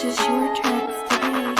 Purchase your tracks today.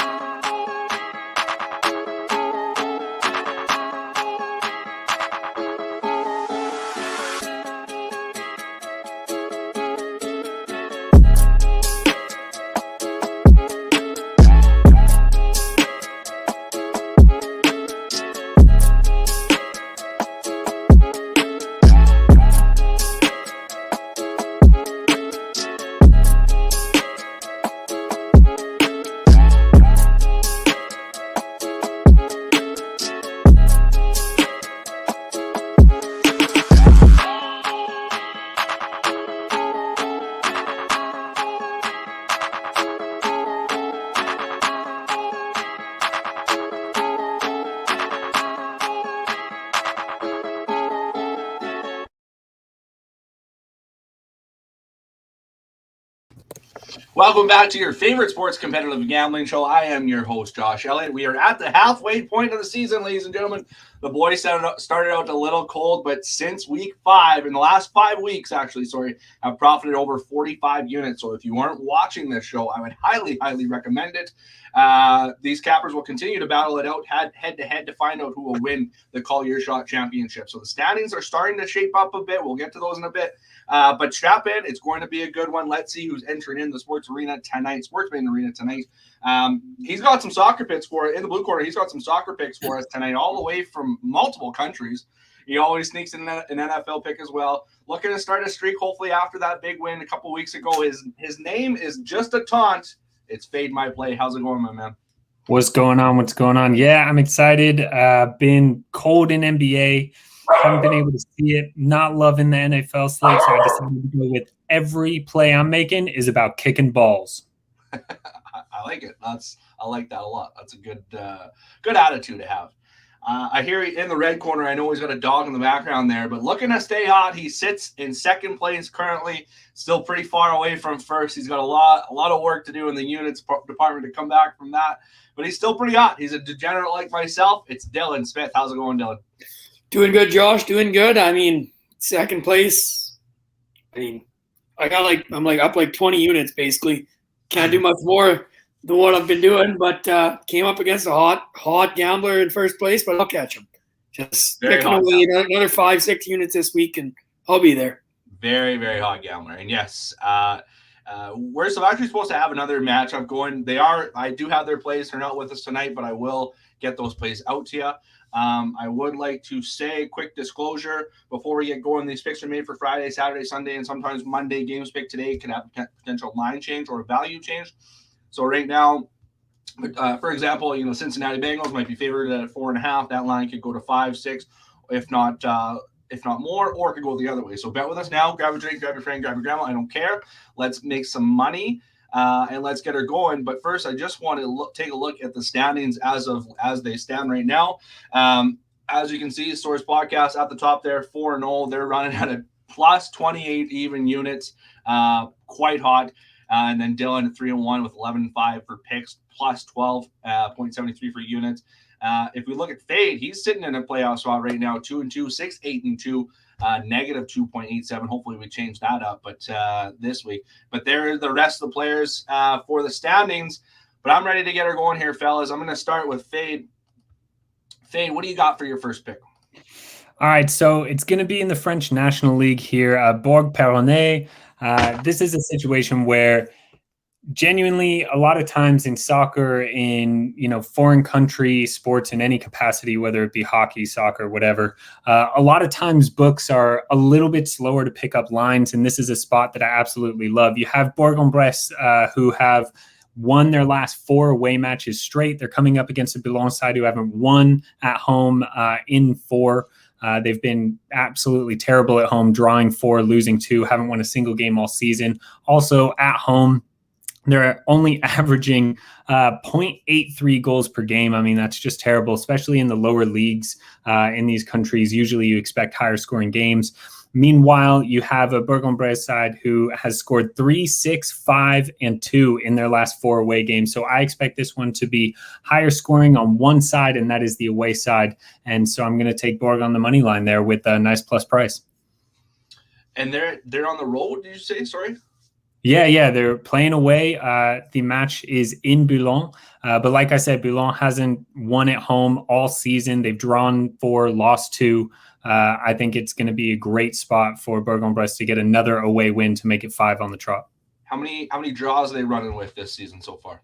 Welcome back to your favorite sports competitive gambling show. I am your host, Josh Elliott. We are at the halfway point of the season, ladies and gentlemen. The boys started out a little cold, but since week 5, in the last 5 weeks, have profited over 45 units. So if you weren't watching this show, I would highly, highly recommend it. These cappers will continue to battle it out head-to-head to find out who will win the Call Your Shot Championship. So the standings are starting to shape up a bit. We'll get to those in a bit. But strap in. It's going to be a good one. Let's see who's entering in the sports betting arena tonight. He's got some soccer picks in the blue corner. He's got some soccer picks for us tonight, all the way from multiple countries. He always sneaks in an NFL pick as well. Looking to start a streak, hopefully after that big win a couple weeks ago. His name is just a taunt. It's Fade My Play. How's it going, my man? What's going on? Yeah, I'm excited. Been cold in NBA. Haven't been able to see it. Not loving the NFL slate, so I decided to go with every play I'm making is about kicking balls. I like it. I like that a lot. That's a good attitude to have. I hear in the red corner. I know he's got a dog in the background there, but looking to stay hot. He sits in second place currently, still pretty far away from first. He's got a lot of work to do in the units department to come back from that, but he's still pretty hot. He's a degenerate like myself. It's Dylan Smith. How's it going, Dylan? Doing good, Josh. Doing good. I mean, second place. I mean, I'm up 20 units basically. Can't do much more than what I've been doing, but came up against a hot gambler in first place, but I'll catch him. Just picking away another 5-6 units this week, and I'll be there. Very, very hot gambler. And yes, we're actually supposed to have another matchup going. I do have their plays. They're not with us tonight, but I will get those plays out to you. I would like to say quick disclosure before we get going. These picks are made for Friday, Saturday, Sunday, and sometimes Monday. Games picked today can have potential line change or value change. So right now, for example, Cincinnati Bengals might be favored at 4.5. That line could go to 5, 6, if not more, or it could go the other way. So bet with us now. Grab a drink, grab your friend, grab your grandma. I don't care. Let's make some money. And let's get her going. But first, I just want to take a look at the standings as they stand right now. As you can see, Source Podcast at the top there, 4-0. They're running at a plus 28 even units, quite hot. And then Dylan at 3-1 with 11.5 for picks, plus 12.73 for units. If we look at Fade, he's sitting in a playoff spot right now, 2-2, 6-8-2. Negative 2.87. Hopefully we change that up, but this week. But there are the rest of the players for the standings. But I'm ready to get her going here, fellas. I'm going to start with Fade. Fade, what do you got for your first pick? All right, so it's going to be in the French National League here. Bourg-Perronnet. This is a situation where genuinely a lot of times in soccer, in foreign country sports in any capacity, whether it be hockey, soccer, whatever, a lot of times books are a little bit slower to pick up lines, and this is a spot that I absolutely love. You have Bourg-en-Bresse who have won their last 4 away matches straight. They're coming up against a Boulogne side who haven't won at home in 4. They've been absolutely terrible at home, drawing 4, losing 2, haven't won a single game all season. Also at home, they're only averaging 0.83 goals per game. I mean, that's just terrible, especially in the lower leagues in these countries. Usually you expect higher scoring games. Meanwhile, you have a Bourg-en-Bresse side who has scored 3, 6, 5, and 2 in their last 4 away games. So I expect this one to be higher scoring on one side, and that is the away side. And so I'm going to take Bourg on the money line there with a nice plus price. And they're on the road, did you say? Sorry? Yeah, they're playing away. The match is in Boulogne, but like I said, Boulogne hasn't won at home all season. They've drawn 4, lost 2. I think it's going to be a great spot for Bourg-en-Bresse to get another away win to make it 5 on the trot. How many draws are they running with this season so far?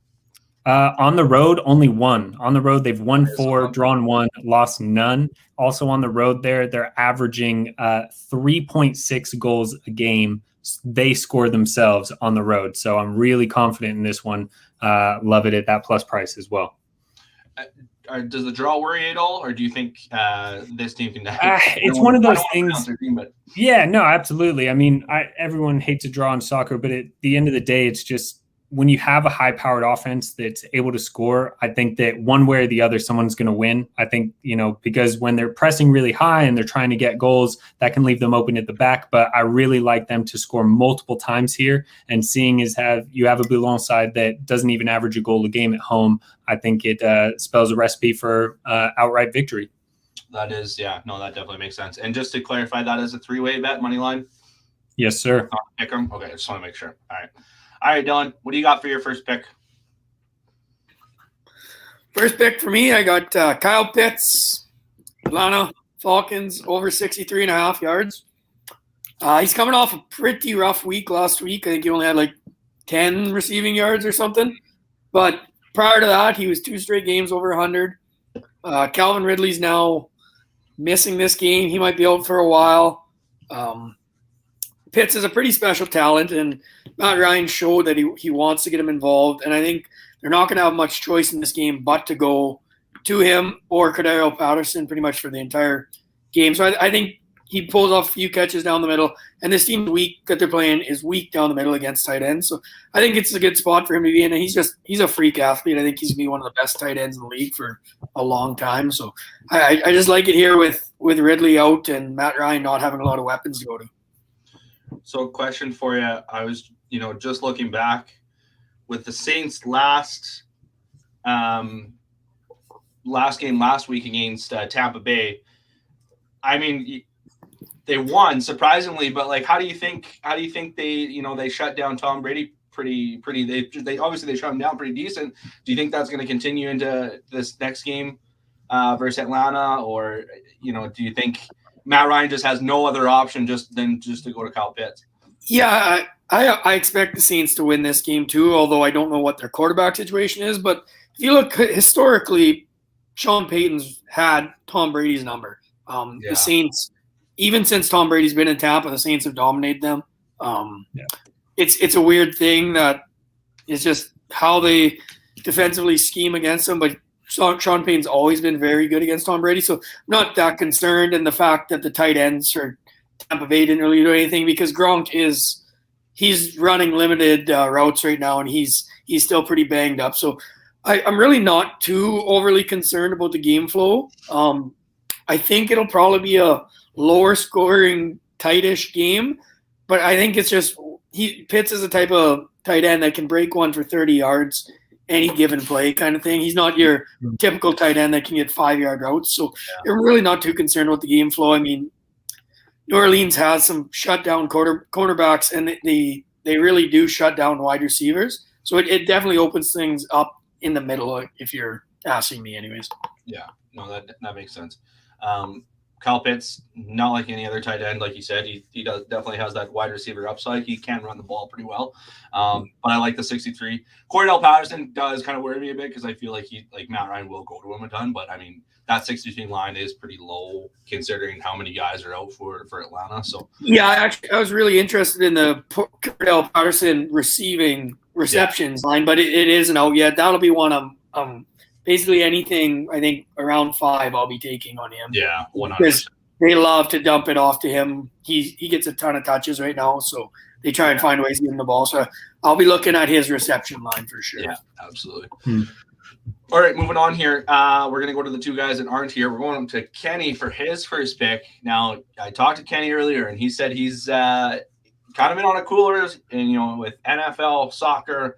On the road, only 1. On the road, they've won 4, drawn 1, lost none. Also on the road they're averaging 3.6 goals a game. They score themselves on the road. So I'm really confident in this one. Love it at that plus price as well. Does the draw worry at all, or do you think this team can? It's one of those things. Yeah, no, absolutely. I mean, everyone hates a draw in soccer, but at the end of the day, it's just when you have a high-powered offense that's able to score, I think that one way or the other, someone's going to win. I think, because when they're pressing really high and they're trying to get goals, that can leave them open at the back. But I really like them to score multiple times here. And seeing as you have a Boulogne side that doesn't even average a goal a game at home, I think it spells a recipe for outright victory. That is, yeah, no, that definitely makes sense. And just to clarify, that is a 3-way bet, money line? Yes, sir. Pick 'em? Okay, I just want to make sure. All right, Dylan, what do you got for your first pick? First pick for me, I got Kyle Pitts, Atlanta Falcons, over 63.5 yards. He's coming off a pretty rough week last week. I think he only had like 10 receiving yards or something. But prior to that, he was 2 straight games over 100. Calvin Ridley's now missing this game. He might be out for a while. Pitts is a pretty special talent, and Matt Ryan showed that he wants to get him involved. And I think they're not going to have much choice in this game but to go to him or Cordero Patterson pretty much for the entire game. So I think he pulls off a few catches down the middle. And this team's weak that they're playing is weak down the middle against tight ends. So I think it's a good spot for him to be in. And he's a freak athlete. I think he's going to be one of the best tight ends in the league for a long time. So I just like it here with Ridley out and Matt Ryan not having a lot of weapons to go to. So question for you. I was, just looking back with the Saints last game last week against Tampa Bay. I mean, they won surprisingly, but how do you think they shut down Tom Brady pretty they obviously they shut him down pretty decent. Do you think that's going to continue into this next game versus Atlanta, or do you think Matt Ryan just has no other option than to go to Kyle Pitts? Yeah, I expect the Saints to win this game too, although I don't know what their quarterback situation is. But if you look historically, Sean Payton's had Tom Brady's number. The Saints, even since Tom Brady's been in Tampa, the Saints have dominated them. It's a weird thing that it's just how they defensively scheme against them, but Sean Payton's always been very good against Tom Brady, so I'm not that concerned. And the fact that the tight ends for Tampa Bay didn't really do anything because Gronk he's running limited routes right now, and he's still pretty banged up. So I'm really not too overly concerned about the game flow. I think it'll probably be a lower scoring, tightish game, but I think it's just Pitts is a type of tight end that can break one for 30 yards any given play kind of thing. He's not your typical tight end that can get 5-yard routes. So I'm really not too concerned with the game flow. I mean, New Orleans has some shutdown cornerbacks, and they really do shut down wide receivers. So it definitely opens things up in the middle, if you're asking me anyways. Yeah, no, that makes sense. Kyle Pitts, not like any other tight end, like you said, he definitely has that wide receiver upside. He can run the ball pretty well. But I like the 63. Cordell Patterson does kind of worry me a bit because I feel like Matt Ryan will go to him a ton. But I mean, that 63 line is pretty low considering how many guys are out for Atlanta. So yeah, I was really interested in the Cordell Patterson receptions line, but it isn't out yet. That'll be one of basically anything, I think, around 5 I'll be taking on him. Yeah, 100%. Because they love to dump it off to him. He gets a ton of touches right now, so they try and find ways to get him the ball. So I'll be looking at his reception line for sure. Yeah, absolutely. All right, moving on here. We're going to go to the 2 guys that aren't here. We're going to Kenny for his first pick. Now, I talked to Kenny earlier, and he said he's kind of been on a cooler, and with NFL, soccer,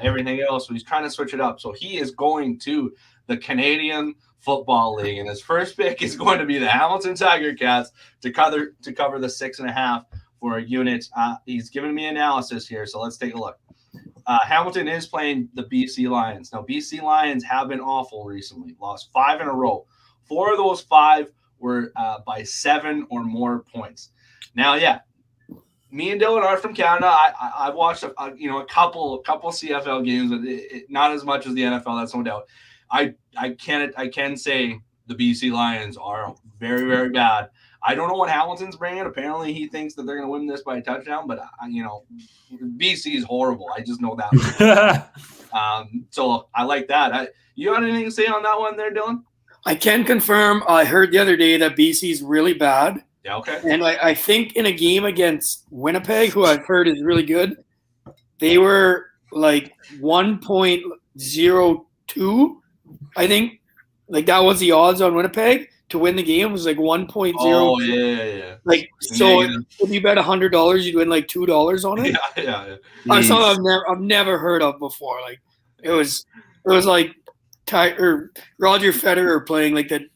everything else. So he's trying to switch it up. So he is going to the Canadian Football League, and his first pick is going to be the Hamilton Tiger Cats to cover the 6.5 for a unit. He's giving me analysis here, so let's take a look. Hamilton is playing the BC Lions. Now, BC Lions have been awful recently, lost 5 in a row. 4 of those 5 were by 7 or more points. Now, yeah, me and Dylan are from Canada. I've watched a couple CFL games, not as much as the NFL. That's no doubt. I can say the BC Lions are very, very bad. I don't know what Hamilton's bringing. Apparently, he thinks that they're going to win this by a touchdown, but BC is horrible. I just know that. So I like that. You got anything to say on that one there, Dylan? I can confirm. I heard the other day that BC is really bad. Yeah, okay. And I think in a game against Winnipeg, who I've heard is really good, they were like 1.02, I think. Like that was the odds on Winnipeg to win the game. It was like 1.0. Oh, yeah. Like, so if you bet $100, you'd win like $2 on it. Yeah. Something I've never heard of before. Like it was like Roger Federer playing like the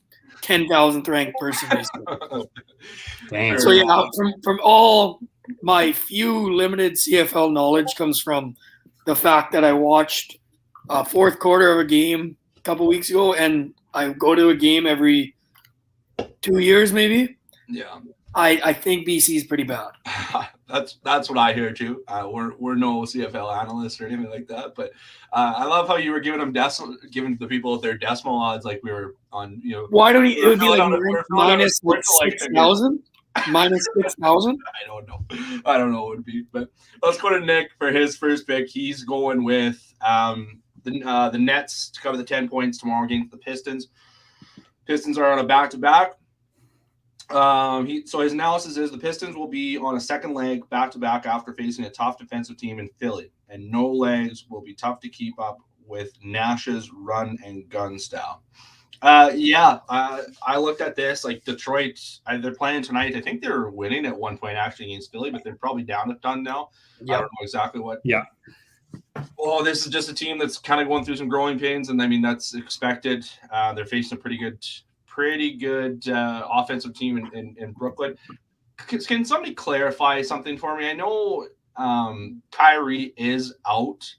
10,000th ranked person. Damn. So yeah, from all my few limited CFL knowledge comes from the fact that I watched a fourth quarter of a game a couple weeks ago, and I go to a game every 2 years maybe. Yeah. I think BC is pretty bad. That's what I hear too. We're no CFL analysts or anything like that, but I love how you were giving the people their decimal odds like we were on. Why don't it would be like minus 6,000? Minus 6,000? I don't know what it would be, but let's go to Nick for his first pick. He's going with the Nets to cover the 10 points tomorrow against the Pistons. Pistons are on a back-to-back. So his analysis is the Pistons will be on a second leg back-to-back after facing a tough defensive team in Philly, and no legs will be tough to keep up with Nash's run and gun style. I looked at this like Detroit. They're playing tonight. I think they're winning at one point actually against Philly, but they're probably done now. Yep. I don't know exactly what. Yeah. Oh, this is just a team that's kind of going through some growing pains, and I mean that's expected. They're facing a pretty good offensive team in Brooklyn. Can somebody clarify something for me? I know Kyrie is out,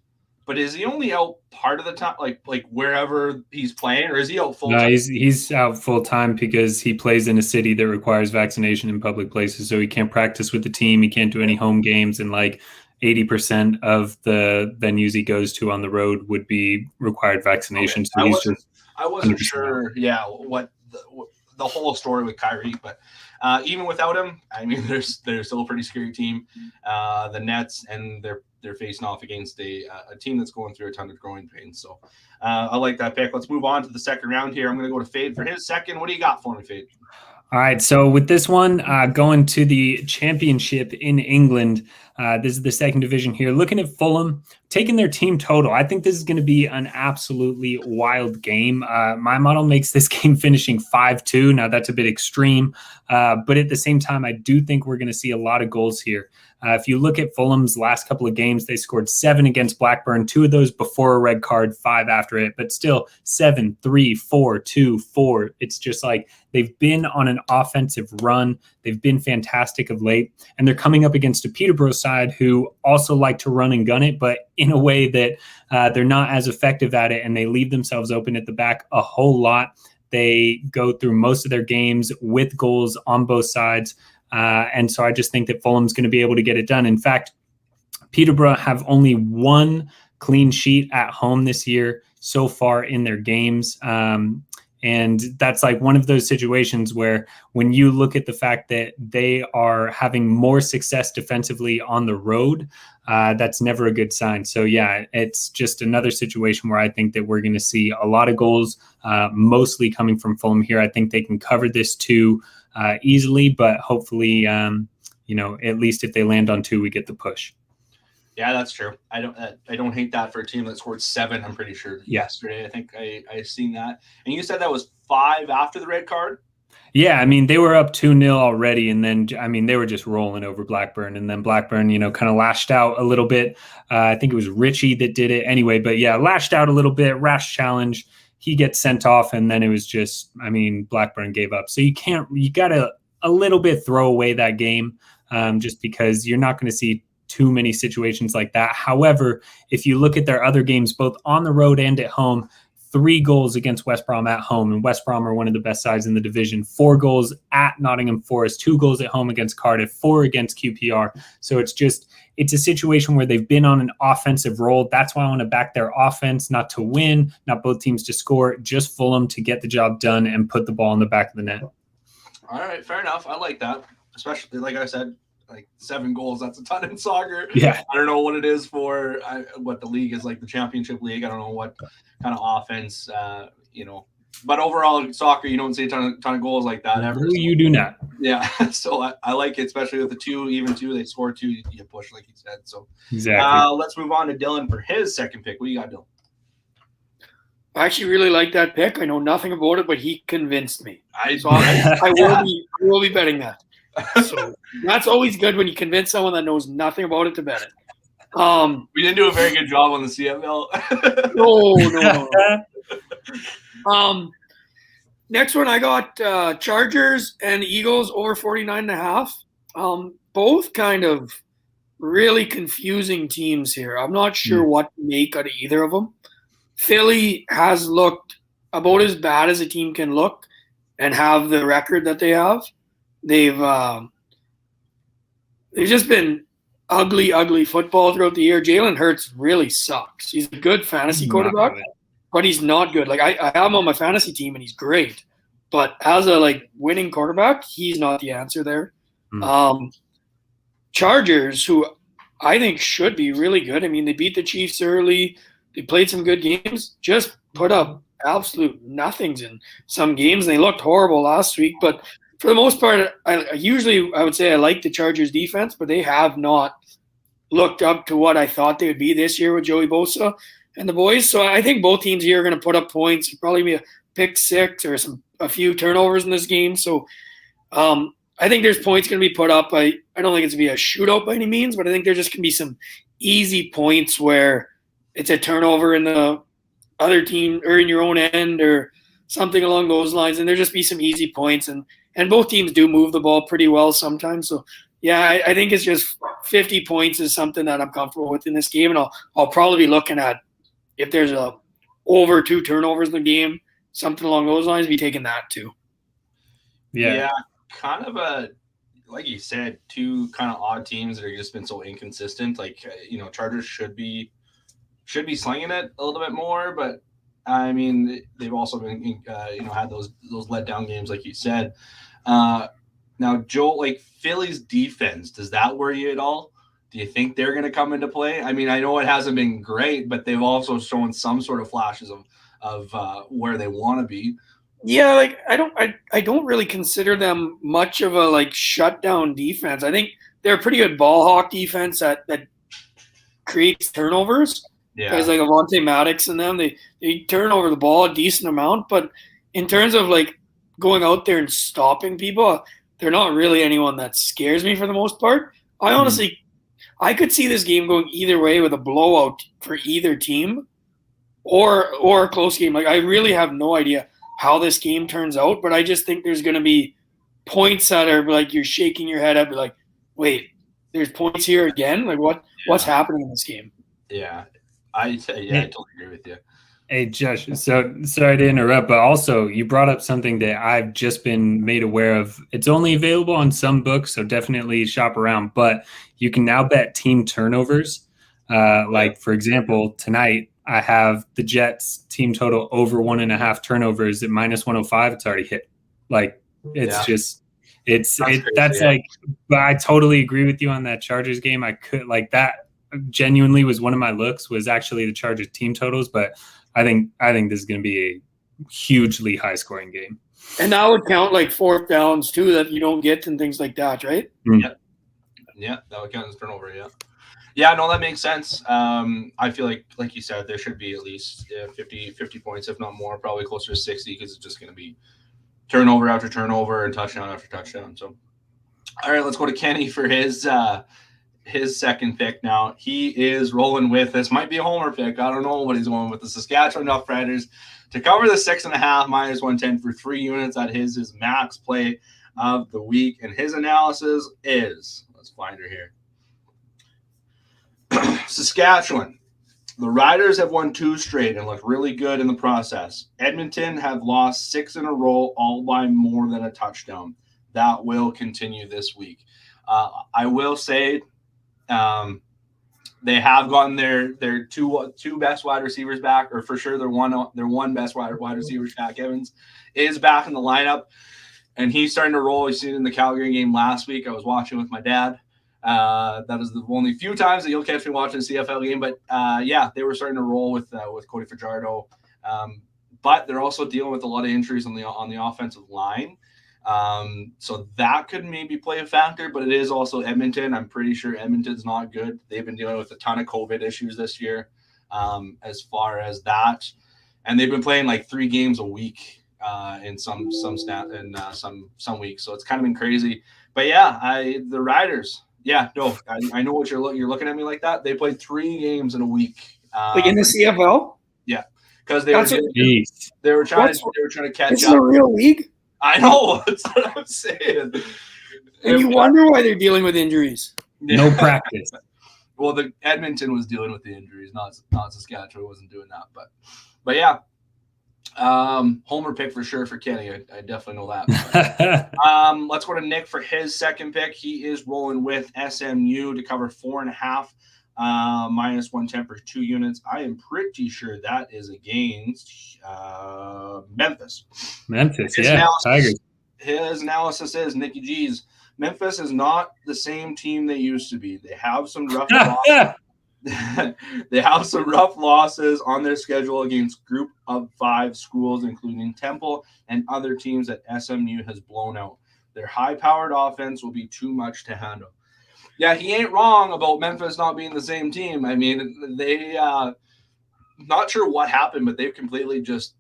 but is he only out part of the time, like wherever he's playing, or is he out full time? No, he's out full time because he plays in a city that requires vaccination in public places, so he can't practice with the team. He can't do any home games, and like 80% of the venues he goes to on the road would be required vaccination. Okay. So I wasn't sure. Yeah, what the whole story with Kyrie, but even without him, I mean, they're still a pretty scary team. The Nets, and they're facing off against a team that's going through a ton of growing pains. So I like that pick. Let's move on to the second round here. I'm going to go to Fade for his second. What do you got for me, Fade? All right, so with this one, going to the championship in England, this is the second division here. Looking at Fulham, taking their team total, I think this is going to be an absolutely wild game. My model makes this game finishing 5-2. Now, that's a bit extreme, but at the same time, I do think we're going to see a lot of goals here. If you look at Fulham's last couple of games, they scored 7 against Blackburn, 2 of those before a red card, 5 after it, but still 7, 3, 4, 2, 4. It's just like they've been on an offensive run. They've been fantastic of late, and they're coming up against a Peterborough side who also like to run and gun it, but in a way that they're not as effective at it, and they leave themselves open at the back a whole lot. They go through most of their games with goals on both sides. And so I just think that Fulham's going to be able to get it done. In fact, Peterborough have only 1 clean sheet at home this year so far in their games. And that's like one of those situations where when you look at the fact that they are having more success defensively on the road, that's never a good sign. So yeah, it's just another situation where I think that we're going to see a lot of goals, mostly coming from Fulham here. I think they can cover this too. Easily, but hopefully, at least if they land on 2, we get the push. Yeah, that's true. I don't hate that for a team that scored 7. I'm pretty sure yesterday. I think I seen that. And you said that was 5 after the red card. Yeah, I mean they were up 2-0 already, and then they were just rolling over Blackburn, and then Blackburn, kind of lashed out a little bit. I think it was Richie that did it anyway, but yeah, lashed out a little bit. Rash challenge. He gets sent off, and then it was just, Blackburn gave up. So you got to a little bit throw away that game just because you're not going to see too many situations like that. However, if you look at their other games, both on the road and at home, 3 goals against West Brom at home, and West Brom are one of the best sides in the division. 4 goals at Nottingham Forest, 2 goals at home against Cardiff, 4 against QPR. So it's a situation where they've been on an offensive roll. That's why I want to back their offense, not to win, not both teams to score, just Fulham to get the job done and put the ball in the back of the net. All right, fair enough. I like that, especially like I said, like 7 goals. That's a ton in soccer. Yeah. I don't know what it is for what the league is like, the championship league. I don't know what kind of offense, but overall soccer, you don't see a ton of goals like that ever. You do not. Yeah. So I like it, especially with the 2, they score 2, you push, like you said. So Exactly. let's move on to Dylan for his second pick. What do you got, Dylan? I actually really like that pick. I know nothing about it, but he convinced me. I will be betting that. So that's always good when you convince someone that knows nothing about it to bet it. We didn't do a very good job on the CFL. No. Next one I got Chargers and Eagles over 49.5. Both kind of really confusing teams here. I'm not sure what to make out of either of them. Philly has looked about as bad as a team can look and have the record that they have. They've just been ugly football throughout the year. Jalen Hurts really sucks. He's a good fantasy quarterback, but he's not good. Like I have him on my fantasy team and he's great, but as a winning quarterback, he's not the answer there. Chargers, who I think should be really good. I mean, they beat the Chiefs early. They played some good games. Just put up absolute nothings in some games. They looked horrible last week, but for the most part, I would say I like the Chargers defense, but they have not looked up to what I thought they would be this year with Joey Bosa and the boys. So I think both teams here are going to put up points. It'll probably be a pick 6 or a few turnovers in this game. So I think there's points going to be put up. I don't think it's going to be a shootout by any means, but I think there's just going to be some easy points where it's a turnover in the other team or in your own end or something along those lines. And there'll just be some easy points. And both teams do move the ball pretty well sometimes. So, yeah, I think it's just 50 points is something that I'm comfortable with in this game. And I'll probably be looking at if there's over 2 turnovers in the game, something along those lines, be taking that too. Yeah, kind of like you said, 2 kind of odd teams that have just been so inconsistent. Like, Chargers should be slinging it a little bit more, but I mean, they've also been, had those letdown games, like you said. Now, Joel, like Philly's defense, does that worry you at all? Do you think they're going to come into play? I mean, I know it hasn't been great, but they've also shown some sort of flashes of where they want to be. Yeah, like I don't really consider them much of a shutdown defense. I think they're a pretty good ball hawk defense that creates turnovers. Yeah, guys like Avonte Maddox and them, they turn over the ball a decent amount, but in terms of going out there and stopping people, they're not really anyone that scares me for the most part. I honestly, I could see this game going either way with a blowout for either team, or a close game. I really have no idea how this game turns out, but I just think there's going to be points that are you're shaking your head up, wait, there's points here again. What's happening in this game? Yeah. I totally agree with you. Hey, Josh, so sorry to interrupt, but also you brought up something that I've just been made aware of. It's only available on some books, so definitely shop around, but you can now bet team turnovers. For example, tonight I have the Jets team total over 1.5 turnovers at -105. It's already hit. But I totally agree with you on that Chargers game. I could that genuinely was one of my looks, was actually the Chargers team totals, but I think this is going to be a hugely high scoring game. And that would count 4th downs too that you don't get and things like that, right? Yeah, that would count as turnover. Yeah, no, that makes sense. I feel like you said, there should be at least 50 points, if not more, probably closer to 60, because it's just going to be turnover after turnover and touchdown after touchdown. So, all right, let's go to Kenny for his second pick. Now he is rolling with, this might be a homer pick, I don't know, but he's going with the Saskatchewan Roughriders to cover the 6.5 -110 for 3 units. At his max play of the week, and his analysis is, Let's find her here. Saskatchewan. The Riders have won 2 straight and look really good in the process. Edmonton have lost 6 in a row, all by more than a touchdown. That will continue this week. I will say they have gotten their two best wide receivers back, or for sure their one best wide receiver, Jack Evans, is back in the lineup, and he's starting to roll. We've seen it in the Calgary game last week. I was watching with my dad. That is the only few times that you'll catch me watching a CFL game, but they were starting to roll with Cody Fajardo. But they're also dealing with a lot of injuries on the offensive line. So that could maybe play a factor, but it is also Edmonton. I'm pretty sure Edmonton's not good. They've been dealing with a ton of COVID issues this year, as far as that, and they've been playing like 3 games a week in some weeks. So it's kind of been crazy. But the Riders. Yeah, no, I know what you're looking at me like that. They played 3 games in a week. Like in the CFL? Yeah, because they were trying to catch up. It's a real league. I know. That's what I'm saying. And you wonder why they're dealing with injuries. No practice. Well, the Edmonton was dealing with the injuries, not Saskatchewan wasn't doing that. But yeah, homer pick for sure for Kenny. I definitely know that. Let's go to Nick for his second pick. He is rolling with SMU to cover 4.5. Minus 110 for 2 units. I am pretty sure that is against Memphis. Tigers. His analysis is Nicky G's. Memphis is not the same team they used to be. They have some rough losses. They have some rough losses on their schedule against group of 5 schools, including Temple and other teams that SMU has blown out. Their high-powered offense will be too much to handle. Yeah, he ain't wrong about Memphis not being the same team. I mean, they not sure what happened, but they've completely just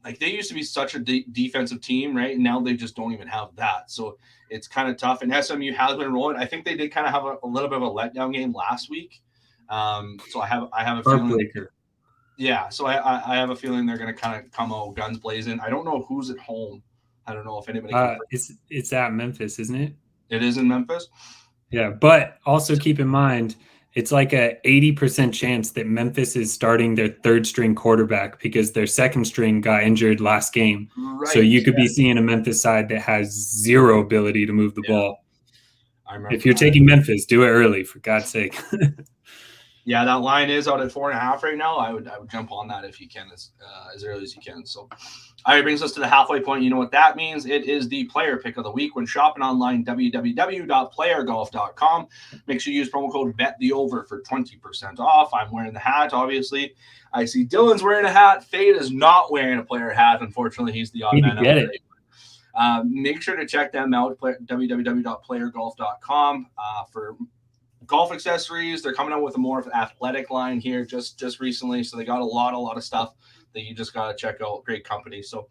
like they used to be such a defensive team, right? And now they just don't even have that. So it's kind of tough. And SMU has been rolling. I think they did kind of have a little bit of a letdown game last week. So I have a feeling. Yeah, so I have a feeling they're going to kind of come out guns blazing. I don't know who's at home. I don't know if anybody. It's at Memphis, isn't it? It is in Memphis. Yeah, but also keep in mind, it's like a 80% chance that Memphis is starting their 3rd string quarterback because their 2nd string got injured last game. Right, so you could be seeing a Memphis side that has 0 ability to move the ball. If you're taking Memphis, do it early, for God's sake. Yeah, that line is out at 4.5 right now. I would jump on that if you can as early as you can. So, all right, brings us to the halfway point. You know what that means? It is the player pick of the week. When shopping online, www.playergolf.com. Make sure you use promo code BETTHEOVER for 20% off. I'm wearing the hat, obviously. I see Dylan's wearing a hat. Fade is not wearing a player hat. Unfortunately, he's the odd man out. Make sure to check them out, www.playergolf.com for golf accessories. They're coming out with a more athletic line here just recently. So they got a lot of stuff that you just got to check out. Great company. So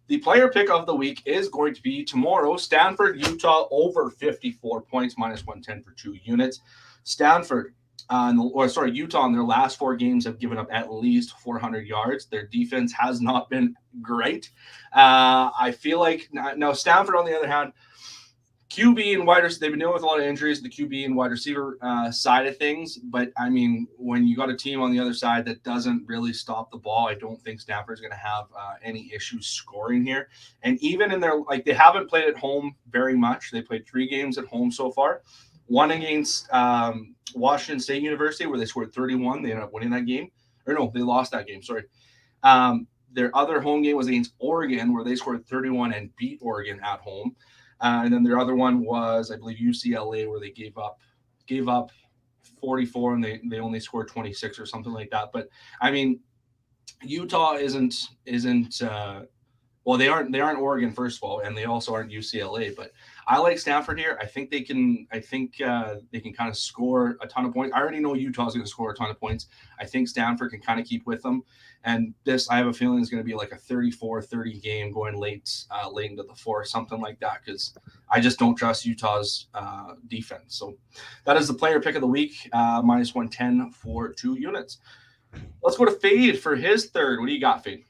the player pick of the week is going to be tomorrow. Stanford, Utah over 54 points, minus 110 for 2 units. Utah in their last 4 games have given up at least 400 yards. Their defense has not been great. I feel like now Stanford, on the other hand, QB and wide receiver, they've been dealing with a lot of injuries, the QB and wide receiver side of things. But, I mean, when you got a team on the other side that doesn't really stop the ball, I don't think Stanford's going to have any issues scoring here. And even in their – they haven't played at home very much. They played 3 games at home so far. One against Washington State University where they scored 31. They ended up winning that game. Or, no, they lost that game. Sorry. Their other home game was against Oregon where they scored 31 and beat Oregon at home. And then their other one was, I believe, UCLA, where they gave up 44 and they only scored 26 or something like that. But I mean, Utah isn't they aren't Oregon, first of all, and they also aren't UCLA. But I like Stanford here. I think they can kind of score a ton of points. I already know Utah's going to score a ton of points. I think Stanford can kind of keep with them. And this, I have a feeling, is going to be like a 34-30 game going late into the 4th, something like that, because I just don't trust Utah's defense. So that is the player pick of the week, minus 110 for 2 units. Let's go to Fade for his third. What do you got, Fade?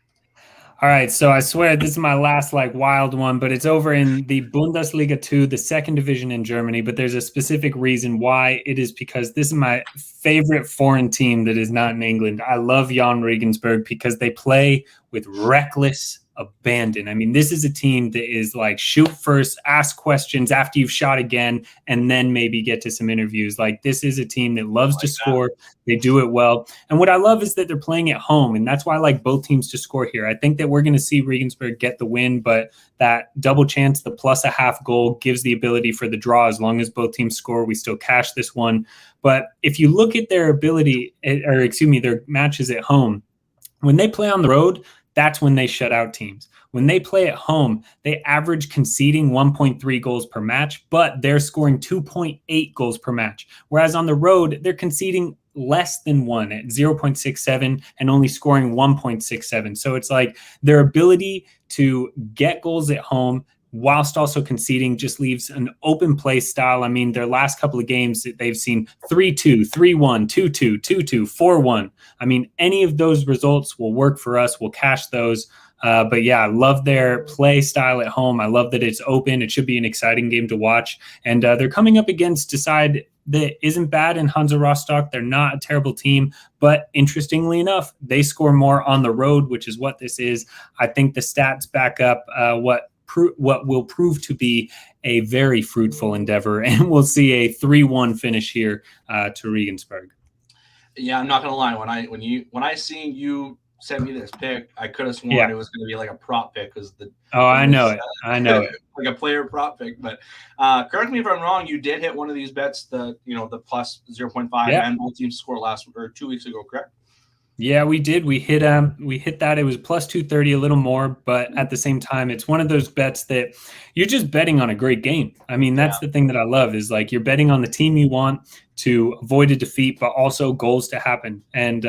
All right, so I swear this is my last wild one, but it's over in the Bundesliga 2, the second division in Germany. But there's a specific reason why. It is because this is my favorite foreign team that is not in England. I love Jan Regensburg because they play with reckless abandon. I mean, this is a team that is shoot first, ask questions after you've shot again, and then maybe get to some interviews. This is a team that loves to score. They do it well. And what I love is that they're playing at home, and that's why I like both teams to score here. I think that we're going to see Regensburg get the win, but that double chance, the +0.5 goal, gives the ability for the draw. As long as both teams score, we still cash this one. But if you look at their their matches at home, when they play on the road, that's when they shut out teams. When they play at home, they average conceding 1.3 goals per match, but they're scoring 2.8 goals per match. Whereas on the road, they're conceding less than 1 at 0.67 and only scoring 1.67. So it's their ability to get goals at home whilst also conceding just leaves an open play style. I mean, their last couple of games, they've seen 3-2, 3-1, 2-2, 2-2, 4-1. I mean, any of those results will work for us. We'll cash those. But yeah, I love their play style at home. I love that it's open. It should be an exciting game to watch. And they're coming up against a side that isn't bad in Hansa Rostock. They're not a terrible team, but interestingly enough, they score more on the road, which is what this is. I think the stats back up what will prove to be a very fruitful endeavor, and we'll see a 3-1 finish here to Regensburg. Yeah, I'm not gonna lie. When I seen you send me this pick, I could have sworn it was going to be a prop pick because I know it. Like a player prop pick. But correct me if I'm wrong. You did hit one of these bets, the plus 0.5 and both teams score 2 weeks ago, correct? Yeah, we did. We hit that. It was plus 230, a little more, but at the same time, it's one of those bets that you're just betting on a great game. I mean, that's the thing that I love is you're betting on the team you want to avoid a defeat, but also goals to happen. And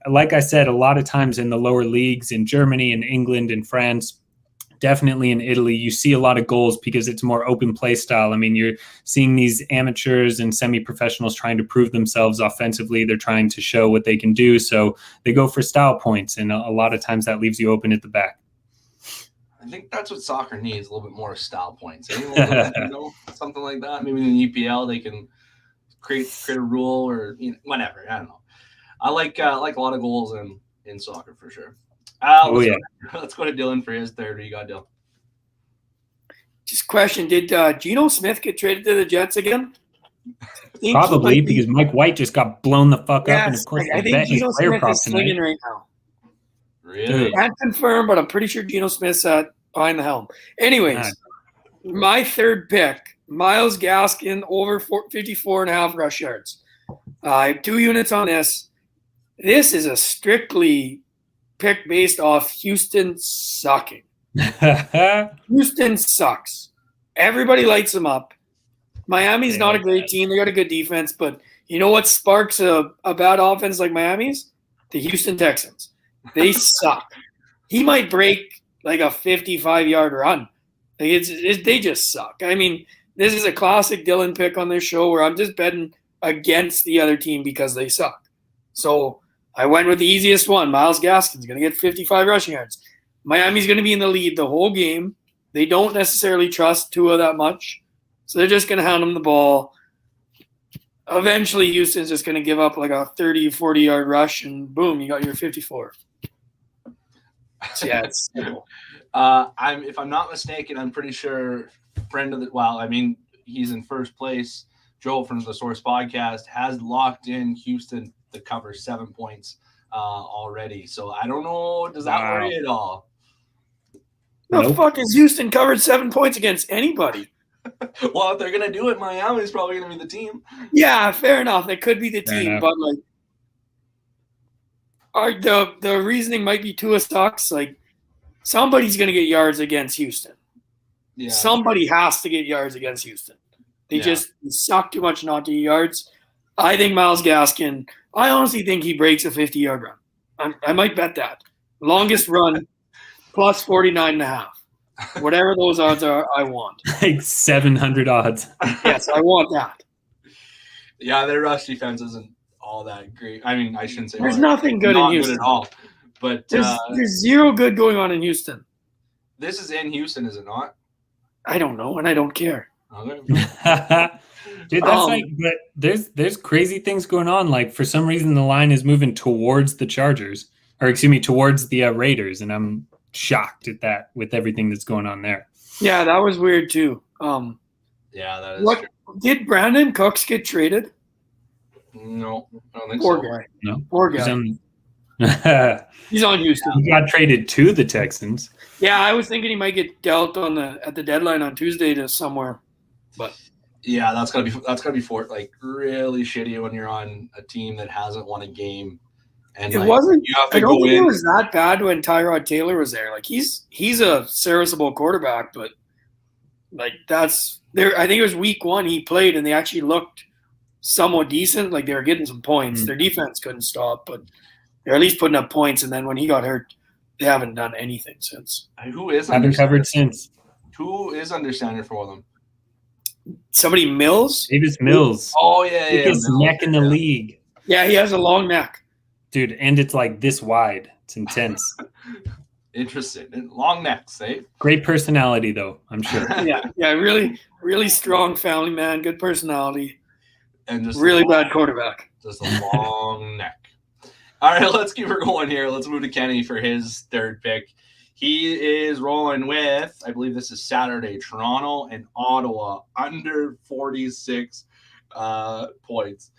like I said, a lot of times in the lower leagues in Germany and England and France, definitely in Italy, you see a lot of goals because it's more open play style. I mean, you're seeing these amateurs and semi-professionals trying to prove themselves offensively. They're trying to show what they can do. So they go for style points. And a lot of times that leaves you open at the back. I think that's what soccer needs, a little bit more style points. Something like that. Maybe in the EPL, they can create a rule or whatever. I don't know. I like a lot of goals in soccer for sure. Let's go to Dylan for his third. What do you got, Dylan? Just question: did Geno Smith get traded to the Jets again? Probably because Mike White just got blown the fuck up, and of course I think Geno Smith is swinging right now. Really? Can't confirm, but I'm pretty sure Geno Smith's behind the helm. Anyways, my third pick: Myles Gaskin over 54.5 rush yards. I have 2 units on this. This is a strictly pick based off Houston sucking. Houston sucks. Everybody lights them up. Miami's not a great team. They got a good defense, but you know what sparks a bad offense like Miami's? The Houston Texans. They suck. He might break a 55-yard run. They just suck. I mean, this is a classic Dylan pick on this show where I'm just betting against the other team because they suck. So I went with the easiest one. Myles Gaskin's going to get 55 rushing yards. Miami's going to be in the lead the whole game. They don't necessarily trust Tua that much, so they're just going to hand him the ball. Eventually, Houston's just going to give up a 30, 40-yard rush, and boom, you got your 54. So, yeah, it's simple. If I'm not mistaken, I'm pretty sure he's in first place. Joel from the Source Podcast has locked in Houston to cover 7 points already. So I don't know. Does that worry at all? The fuck is Houston covered 7 points against anybody? Well, if they're going to do it, Miami's probably going to be the team. Yeah, fair enough. It could be the team, but the reasoning might be Tua sucks. Somebody's going to get yards against Houston. Yeah. Somebody has to get yards against Houston. They just suck too much not to get yards. I think Myles Gaskin, I honestly think he breaks a 50-yard run. I might bet that. Longest run, plus 49.5. Whatever those odds are, I want. 700 odds. Yes, I want that. Yeah, their rush defense isn't all that great. I mean, I shouldn't say there's nothing good in Houston good at all. But There's zero good going on in Houston. this is in Houston, is it not? I don't know, and I don't care. Okay. Dude, that's like, but there's crazy things going on. Like for some reason, the line is moving towards the Chargers, or excuse me, towards the Raiders, and I'm shocked at that with everything that's going on there. Yeah, that was weird too. Yeah, that is What true. did Brandon Cooks get traded? No, I don't think Poor so. guy. No, Poor He's guy. on- He's on Houston. he got traded to the Texans. Yeah, I was thinking he might get dealt at the deadline on Tuesday to somewhere. But Yeah, that's gotta be for like really shitty when you're on a team that hasn't won a game, and it like, wasn't. you have to I don't go think it in. was that bad when Tyrod Taylor was there. Like he's a serviceable quarterback, but like that's there. I think it was week 1 he played, and they actually looked somewhat decent. Like they were getting some points. Their defense couldn't stop, but they're at least putting up points. And then when he got hurt, they haven't done anything since. Who is Haven't under covered since. Who is under center for them? Somebody Mills. Davis Mills, Oh yeah, yeah. biggest Mills, neck in the yeah. league, Yeah, he has a long neck. dude, and it's like this wide. It's intense. Interesting. And long necks, eh? Great personality, though. I'm sure. Yeah, really, really strong family man, good personality, And just really a bad quarterback. Just a long neck. All right, let's keep her going here. Let's move to Kenny for his third pick. He is rolling with, I believe this is Saturday, Toronto and Ottawa under 46 points.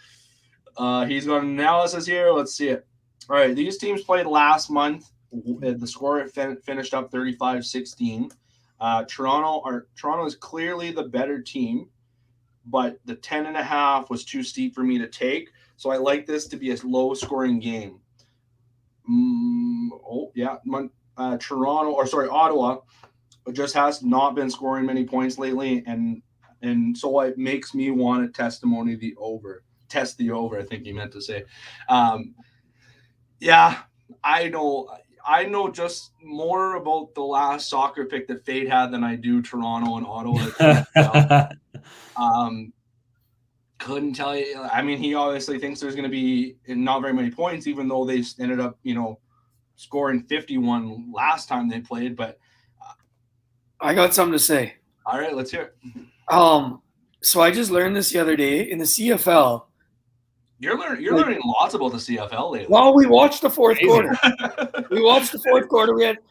He's got an analysis here. Let's see it. All right, these teams played last month. The score finished up 35-16. Toronto is clearly the better team, but the 10.5 was too steep for me to take. So I like this to be a low-scoring game. Ottawa just has not been scoring many points lately, and so it makes me want to test the over. I think he meant to say. I know just more about the last soccer pick that Fade had than I do Toronto and Ottawa. Couldn't tell you. I mean, he obviously thinks there's going to be not very many points, even though they ended up, scoring 51 last time they played. But I got something to say. all right, let's hear it. So I just learned this the other day in the CFL. You're learning lots about the CFL lately. Well, we watched the fourth quarter.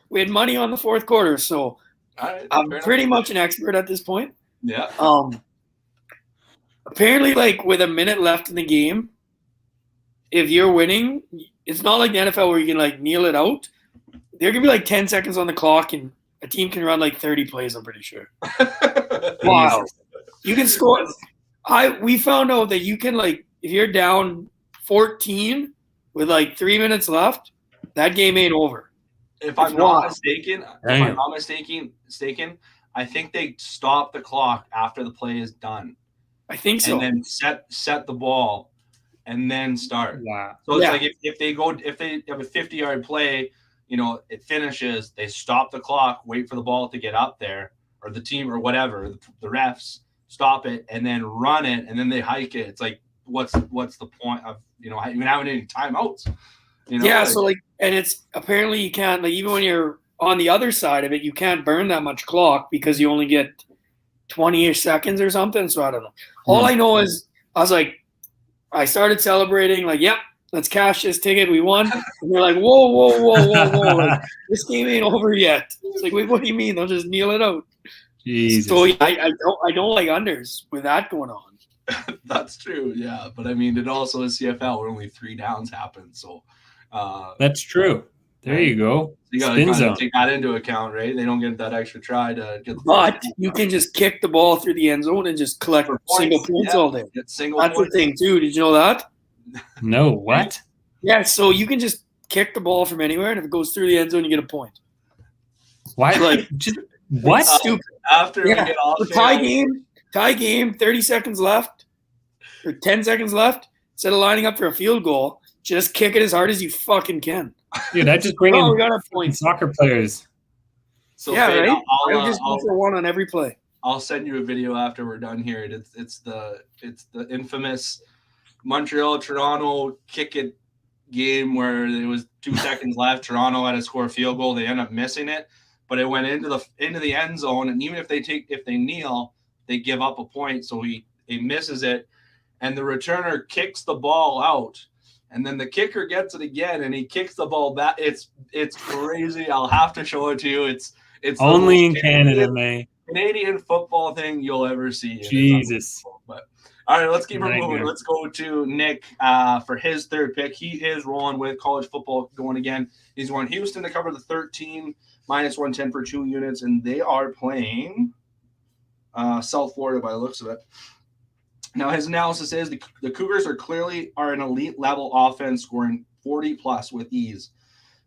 We had money on the fourth quarter, so All right, I'm fair pretty enough. much an expert at this point. Yeah. Apparently, like with a minute left in the game, if you're winning, it's not like the NFL where you can like kneel it out. There can be like 10 seconds on the clock, and a team can run like 30 plays. I'm pretty sure. Wow, you can score. We found out that you can like if you're down 14 with like 3 minutes left, that game ain't over. If I'm It's not wild. mistaken, I think they stop the clock after the play is done. I think so. And then set the ball and then start. Wow. So it's Yeah. like if they have a 50-yard play, it finishes, they stop the clock, wait for the ball to get up there, or the team or whatever, the refs stop it and then run it and then they hike it. It's like what's the point of even having any timeouts? Yeah, so like, and it's apparently you can't like even when you're on the other side of it, you can't burn that much clock because you only get 20-ish seconds or something. So I don't know. All I know is I started celebrating like, yep, let's cash this ticket. We won. And they're like, whoa. Like, this game ain't over yet. It's like, wait, what do you mean? They'll just kneel it out. Jesus. So I don't like unders with that going on. That's true, yeah. But I mean, it also is CFL where only 3 downs happen. So That's true. There you go. you got to Spin kind zone. of take that into account, right? They don't get that extra try to get the But you can just kick the ball through the end zone and just collect For points, single points yeah. all day. Get single That's the points. thing too. Did you know that? No, what? Yeah, so you can just kick the ball from anywhere, and if it goes through the end zone, you get a point. Why? Like- Just what? It's stupid. After Yeah, we get off So tie game, 30 seconds left, or 10 seconds left. Instead of lining up for a field goal, just kick it as hard as you fucking can. Dude, I just bring Oh, we in got our points. soccer players. So Yeah, Fade, right? I would I'll, just go I'll, for one on every play. I'll send you a video after we're done here. It's the infamous Montreal Toronto kick it game where it was 2 seconds left. Toronto had to score a field goal. They end up missing it, but it went into the end zone. And even if they kneel, they give up a point. So he misses it, and the returner kicks the ball out. And then the kicker gets it again, and he kicks the ball back. It's crazy. I'll have to show it to you. It's only in Canada, man. Canadian football thing you'll ever see. Jesus. But all right, let's keep it moving. Nightmare. Let's go to Nick for his third pick. He is rolling with college football going again. He's going Houston to cover the 13 minus 110 for 2 units, and they are playing South Florida by the looks of it. Now, his analysis is the Cougars are an elite level offense, scoring 40 plus with ease.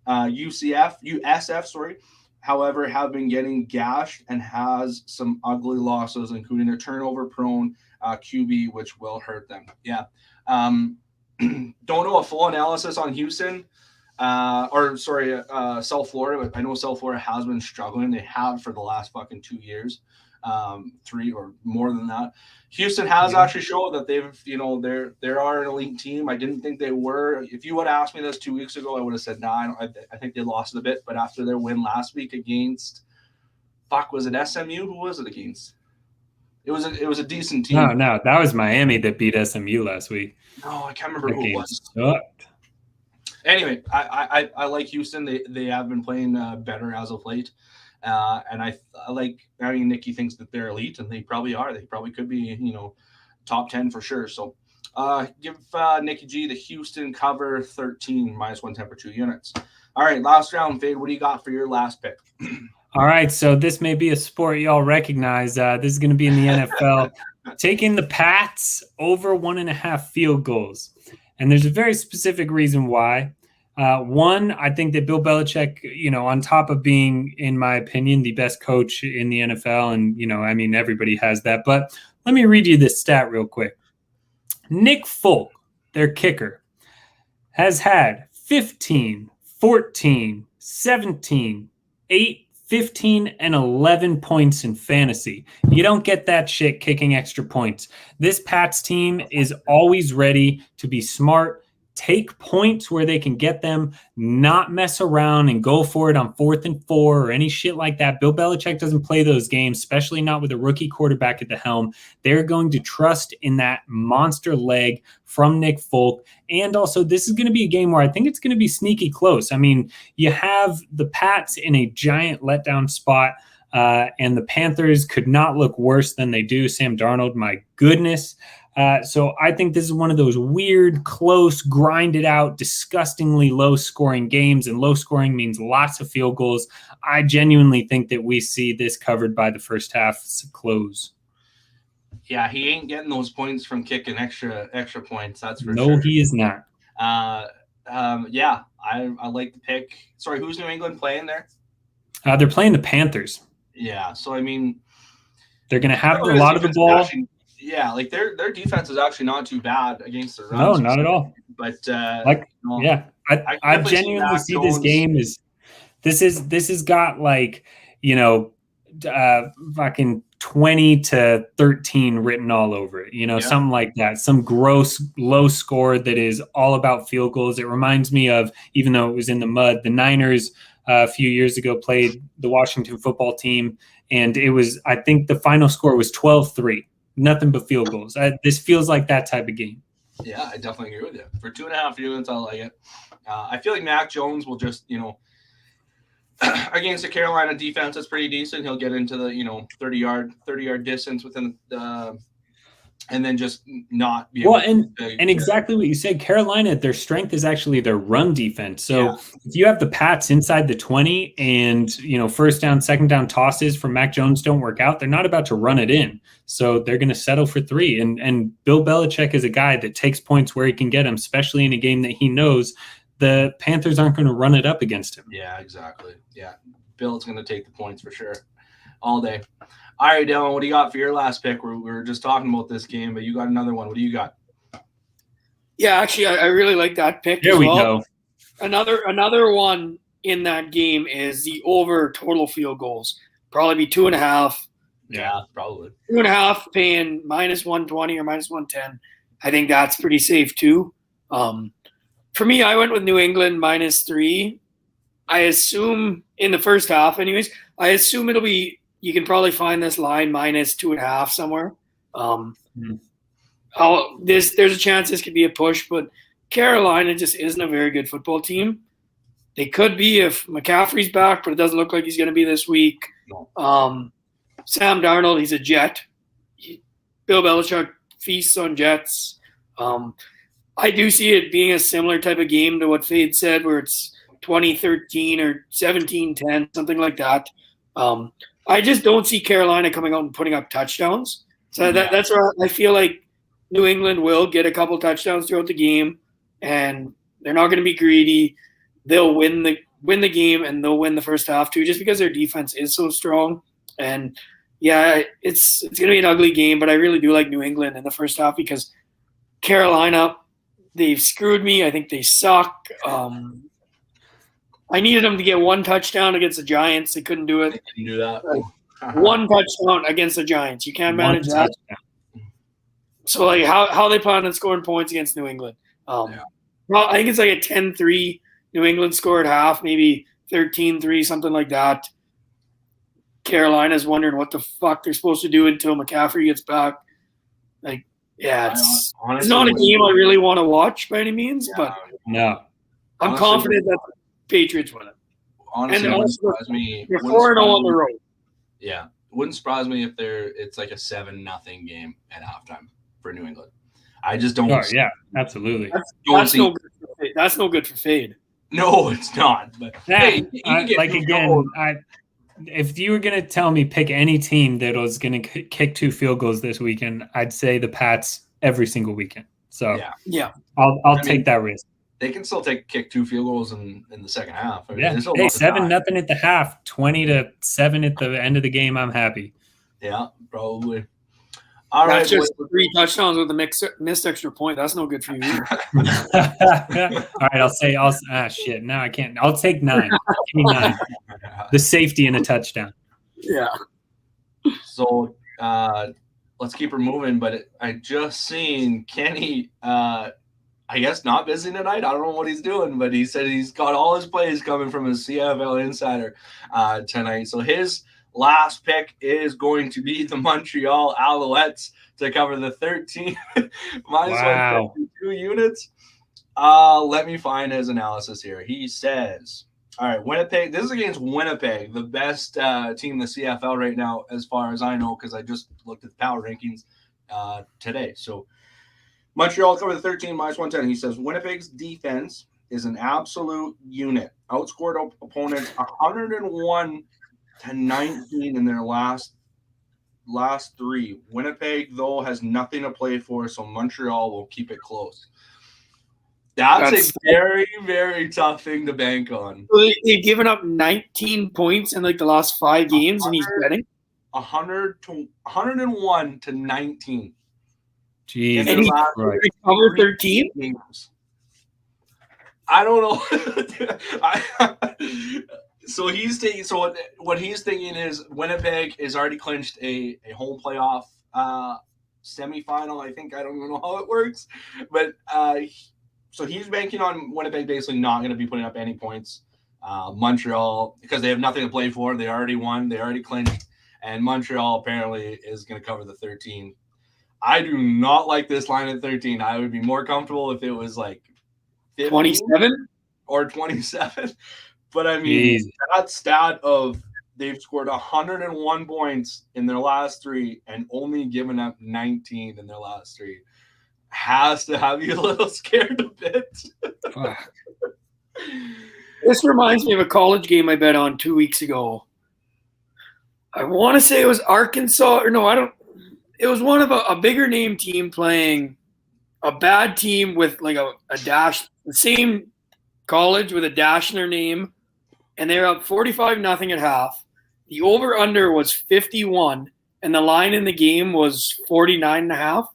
USF, however, have been getting gashed and has some ugly losses, including a turnover-prone QB, which will hurt them. Yeah. Don't know a full analysis on Houston, South Florida, but I know South Florida has been struggling. They have for the last fucking 2 years. 3 or more than that. Houston has actually showed that they are an elite team. I didn't think they were. If you would have asked me this 2 weeks ago, I would have said, nah, I think they lost it a bit. But after their win last week against, was it SMU? Who was it against? It was a decent team. No, that was Miami that beat SMU last week. No, I can't remember who it was. Sucked. Anyway, I like Houston. They have been playing better as of late. And Nicky thinks that they're elite, and they probably are. They probably could be, top 10 for sure. So give Nicky G the Houston cover 13 minus 110 for 2 units. All right, last round, Fade. What do you got for your last pick? All right, so this may be a sport y'all recognize. This is going to be in the NFL. Taking the Pats over 1.5 field goals. And there's a very specific reason why. One, I think that Bill Belichick, on top of being, in my opinion, the best coach in the NFL, and, everybody has that. But let me read you this stat real quick. Nick Folk, their kicker, has had 15, 14, 17, 8, 15, and 11 points in fantasy. You don't get that shit kicking extra points. This Pats team is always ready to be smart, take points where they can get them, not mess around and go for it on 4th and 4 or any shit like that. Bill Belichick doesn't play those games, especially not with a rookie quarterback at the helm. They're going to trust in that monster leg from Nick Folk. And also, this is going to be a game where I think it's going to be sneaky close. I mean, you have the Pats in a giant letdown spot, and the Panthers could not look worse than they do. Sam Darnold, my goodness. So I think this is one of those weird, close, grinded out, disgustingly low-scoring games, and low-scoring means lots of field goals. I genuinely think that we see this covered by the first half close. Yeah, he ain't getting those points from kicking extra points. That's for sure. No, he is not. Yeah, I like the pick. Sorry, who's New England playing there? They're playing the Panthers. Yeah, so I mean, they're going to have a lot of the ball. Actually, yeah, like their defense is actually not too bad against the run. No, not at all. But I genuinely see this game as this has got fucking 20-13 written all over it. Something like that. Some gross low score that is all about field goals. It reminds me of, even though it was in the mud, the Niners a few years ago played the Washington football team, and it was, I think the final score was 12-3. Nothing but field goals. This feels like that type of game. Yeah, I definitely agree with you. For 2.5 units, I like it. I feel like Mac Jones will just, against the Carolina defense, that's pretty decent. He'll get into the, 30-yard distance within the and then just not be able and exactly what you said. Carolina, their strength is actually their run defense. So if you have the Pats inside the 20 and, first down, second down tosses from Mac Jones don't work out, they're not about to run it in. So they're going to settle for 3. And Bill Belichick is a guy that takes points where he can get them, especially in a game that he knows the Panthers aren't going to run it up against him. Yeah, exactly. Yeah. Bill's going to take the points for sure all day. All right, Dylan, what do you got for your last pick? We were just talking about this game, but you got another one. What do you got? Yeah, actually, I really like that pick. There we go. Another one in that game is the over total field goals. Probably be 2.5. Yeah, probably 2.5, paying minus 120 or minus 110. I think that's pretty safe too. For me, I went with New England -3. I assume in the first half, anyways. I assume it'll be. You can probably find this line -2.5 somewhere. There's a chance this could be a push, but Carolina just isn't a very good football team. They could be if McCaffrey's back, but it doesn't look like he's going to be this week. No. Sam Darnold, he's a Jet. Bill Belichick feasts on Jets. I do see it being a similar type of game to what Fade said, where it's 20-13 or 17-10, something like that. I just don't see Carolina coming out and putting up touchdowns. So that's where I feel like New England will get a couple touchdowns throughout the game, and they're not going to be greedy. They'll win the game, and they'll win the first half too, just because their defense is so strong. And yeah, it's going to be an ugly game, but I really do like New England in the first half because Carolina, they've screwed me. I think they suck. I needed them to get one touchdown against the Giants. They couldn't do it. They can do that. One touchdown against the Giants. You can't manage that. So, like, how they plan on scoring points against New England? Well, I think it's like a 10-3 New England score at half, maybe 13-3, something like that. Carolina's wondering what the fuck they're supposed to do until McCaffrey gets back. Like, yeah, it's not a game I really want to watch by any means, but no, I'm confident that the Patriots win it. Honestly, And it wouldn't also, surprise me. You're Wouldn't 4-0 surprise on the me- road. Yeah, wouldn't surprise me if it's like a 7-0 game at halftime for New England. I just don't. Oh, yeah, absolutely. That's no good for Fade. That's no good for Fade. No, it's not. But Yeah, hey, you can get like field again, goals. if you were gonna tell me pick any team that was gonna kick 2 field goals this weekend, I'd say the Pats every single weekend. So Yeah. I'll take that risk. They can still kick 2 field goals in the second half. I mean, Yeah. there's still Hey, lots of time. 7-0 at the half, 20-7 at the end of the game. I'm happy. Yeah, probably. All right, That's just boys. 3 touchdowns with a missed extra point. That's no good for you either. All right, shit. Now I can't. I'll take 9. Give me 9. The safety and a touchdown. Yeah. So let's keep her moving. But I just seen Kenny, I guess not busy tonight. I don't know what he's doing, but he said he's got all his plays coming from his CFL Insider tonight. So his last pick is going to be the Montreal Alouettes to cover the 13 minus Wow. 152 units. Let me find his analysis here. He says, all right, Winnipeg. This is against Winnipeg, the best team in the CFL right now, as far as I know, because I just looked at the power rankings today. So Montreal covered the 13 minus 110. He says Winnipeg's defense is an absolute unit. Outscored opponents 101-19 in their last 3. Winnipeg, though, has nothing to play for, so Montreal will keep it close. That's a very, very tough thing to bank on. They've given up 19 points in like the last 5 games, and he's betting 101-19. Jesus And he- Christ. cover 13. games. I don't know. So he's taking. So what he's thinking is Winnipeg is already clinched a home playoff semifinal. I think I don't even know how it works, but so he's banking on Winnipeg basically not going to be putting up any points. Montreal, because they have nothing to play for, they already won, they already clinched, and Montreal apparently is going to cover the 13. I do not like this line at 13. I would be more comfortable if it was like 15 27. or 27. But I mean, Jesus. that stat of they've scored 101 points in their last 3 and only given up 19 in their last 3 has to have you a little scared a bit. Fuck. This reminds me of a college game I bet on 2 weeks ago. I want to say it was Arkansas, or no, I don't. It was one of a bigger name team playing a bad team with like a dash, the same college with a dash in their name, and they were up 45-0 at half. The over-under was 51, and the line in the game was 49.5.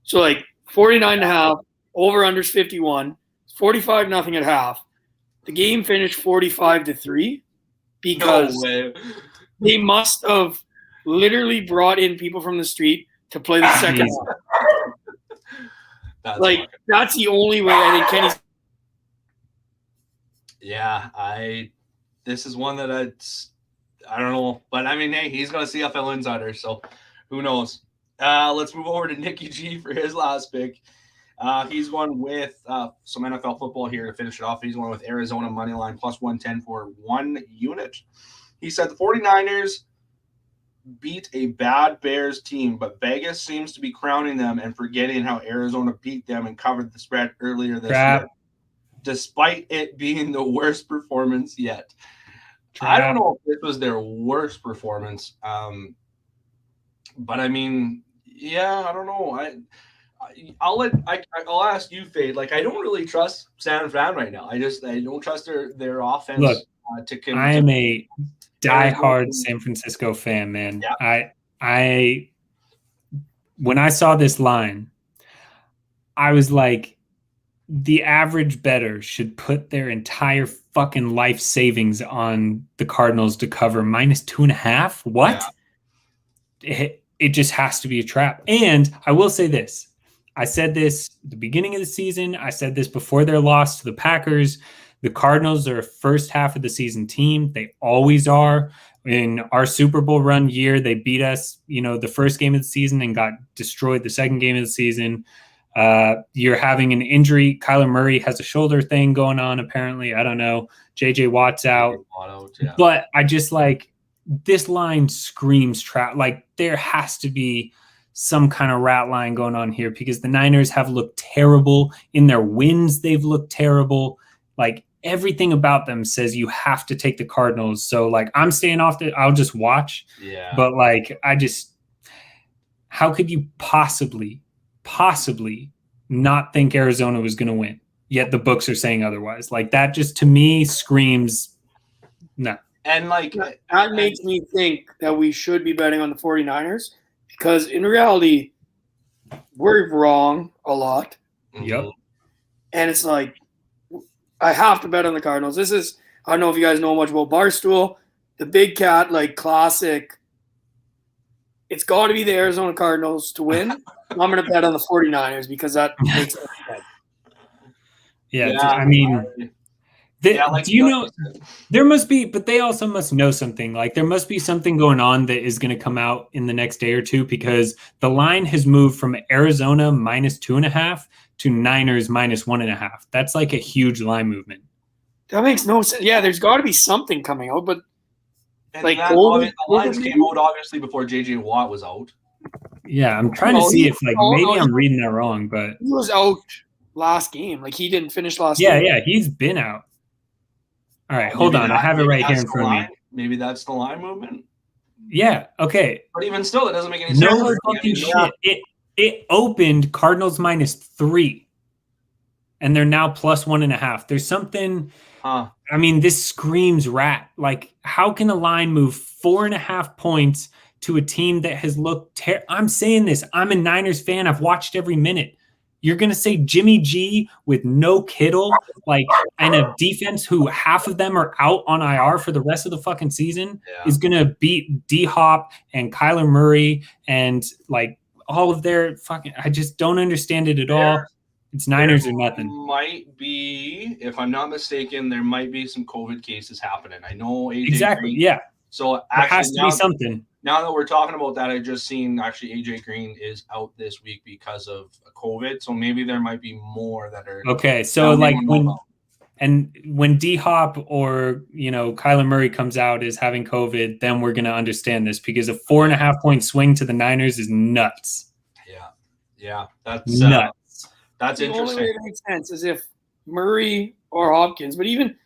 So like 49.5, over-under's 51, 45-0 at half. The game finished 45-3 because No way. they must have literally brought in people from the street to play the second half. That's Like, fucking- that's the only way I think Kenny's Yeah, this is one that I don't know, but I mean, hey, he's got a CFL insider, so who knows? Let's move over to Nicky G for his last pick. He's going with some NFL football here to finish it off. He's going with Arizona money line plus 110 for 1 unit. He said the 49ers beat a bad Bears team, but Vegas seems to be crowning them and forgetting how Arizona beat them and covered the spread earlier this year, despite it being the worst performance yet. I don't know if this was their worst performance, but I mean, yeah, I don't know. I'll ask you, Fade. Like, I don't really trust San Fran right now. I don't trust their offense. Look, I am a diehard Arizona. San Francisco fan, man. Yeah. I when I saw this line, I was like, the average bettor should put their entire fucking life savings on the Cardinals to cover minus 2.5. What? Yeah. It just has to be a trap. And I will say this. I said this at the beginning of the season. I said this before their loss to the Packers. The Cardinals are a first half of the season team. They always are. In our Super Bowl run year, they beat us, the first game of the season and got destroyed the second game of the season. You're having an injury. Kyler Murray has a shoulder thing going on, apparently. I don't know. JJ Watt's out. Yeah. But I just this line screams trap. Like, there has to be some kind of rat line going on here because the Niners have looked terrible. In their wins, they've looked terrible. Like, everything about them says you have to take the Cardinals. So, I'm staying off I'll just watch. Yeah. But, how could you possibly not think Arizona was going to win? Yet the books are saying otherwise. That just, to me, screams no. And that makes me think that we should be betting on the 49ers because in reality, we're wrong a lot. Yep. And it's I have to bet on the Cardinals. This is, I don't know if you guys know much about Barstool, the Big Cat, classic. It's got to be the Arizona Cardinals to win. I'm going to bet on the 49ers because that makes sense. Yeah, I mean, do you know, there must be, but they also must know something. There must be something going on that is going to come out in the next day or two because the line has moved from Arizona minus 2.5 to Niners minus 1.5. That's a huge line movement. That makes no sense. Yeah, there's got to be something coming out, but the lines came out obviously before JJ Watt was out. Yeah, I'm trying to see if maybe I'm reading that wrong, but he was out last game. He didn't finish last game. game. Yeah, he's been out. All right, hold on. I have it right here in front of me. Maybe that's the line movement. Yeah, okay. But even still, it doesn't make any sense. No fucking shit. It opened Cardinals minus 3, and they're now plus 1.5. There's something. I mean, this screams rat. How can a line move 4.5 points to a team that has looked I'm saying this. I'm a Niners fan. I've watched every minute. You're going to say Jimmy G with no Kittle, and a defense who half of them are out on IR for the rest of the fucking season is going to beat D-Hop and Kyler Murray and all of their fucking, I just don't understand it at all. It's Niners or nothing. Might be, if I'm not mistaken, there might be some COVID cases happening. I know AJ exactly. Green, yeah. So there has to be something. Now that we're talking about that, I just seen actually AJ Green is out this week because of COVID. So maybe there might be more that are okay. So when D-Hop or Kyler Murray comes out as having COVID, then we're gonna understand this because a 4.5 point swing to the Niners is nuts. Yeah, that's nuts. That's interesting. The only way it makes sense is if Murray or Hopkins, but even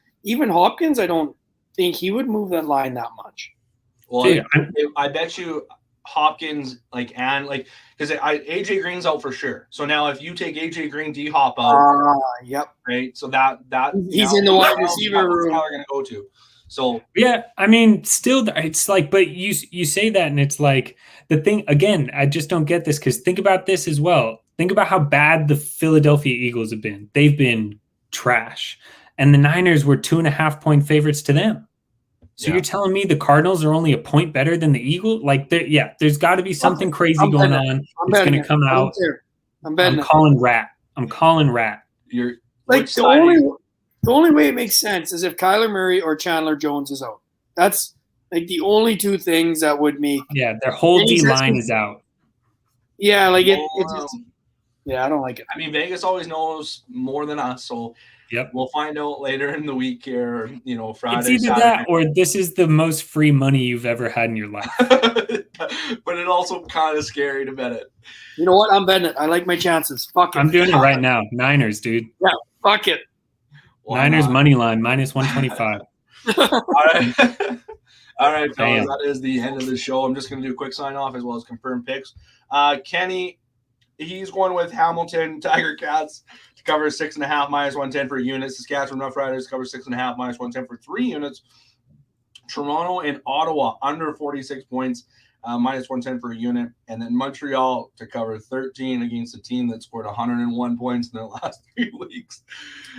Hopkins, I don't think he would move that line that much. Well, I bet you Hopkins because AJ Green's out for sure. So now if you take AJ Green, D-Hop out, yep, right. So that he's in the wide receiver room. How we're gonna go to. So yeah, I mean, still, it's but you say that, and it's the thing again. I just don't get this because think about this as well. Think about how bad the Philadelphia Eagles have been. They've been trash, and the Niners were 2.5 point favorites to them. So you're telling me the Cardinals are only a point better than the Eagles? There's got to be something crazy going on. It's going to come out. I'm calling rat. You're the The only way it makes sense is if Kyler Murray or Chandler Jones is out. That's like the only two things that would make. Yeah, their whole Any D sense line with- is out. Yeah, like it Well, just. Yeah, I don't like it. I mean, Vegas always knows more than us, so Yep. we'll find out later in the week here. You know, Friday, It's either Saturday. that or this is the most free money you've ever had in your life. But it also kind of scary to bet it. You know what? I'm betting it. I like my chances. Fuck it. I'm doing it right now. Niners, dude. Fuck it. Why Niners not? money line minus 125. All right. All right, fellas, Damn. that is the end of the show. I'm just going to do a quick sign off as well as confirm picks. Kenny, he's going with Hamilton Tiger Cats to cover 6.5 minus 110 for a unit. Saskatchewan Rough Riders cover 6.5 minus 110 for 3 units. Toronto and Ottawa under 46 points, minus 110 for a unit. And then Montreal to cover 13 against a team that scored 101 points in their last 3 weeks